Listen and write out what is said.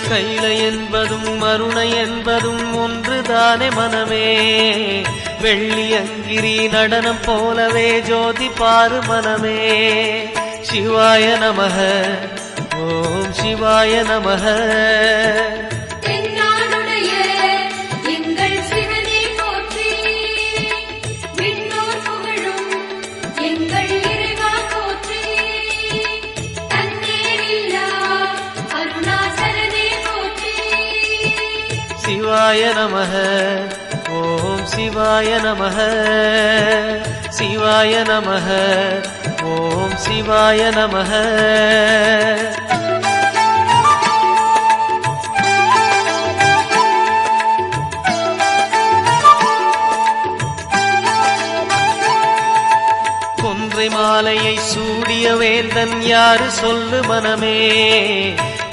கைலை என்பதும் மருணை என்பதும் ஒன்றுதானே மனமே. வெள்ளியங்கிரி நடனம் போலவே ஜோதி பாரு மனமே. சிவாய நமக ஓம் சிவாய நமக. சிவாய நமக ஓம் சிவாய நமக. சிவாய நமக ஓம் சிவாய நமக. கொன்றை மாலையை சூடிய வேந்தன் யாரு சொல்லு மனமே.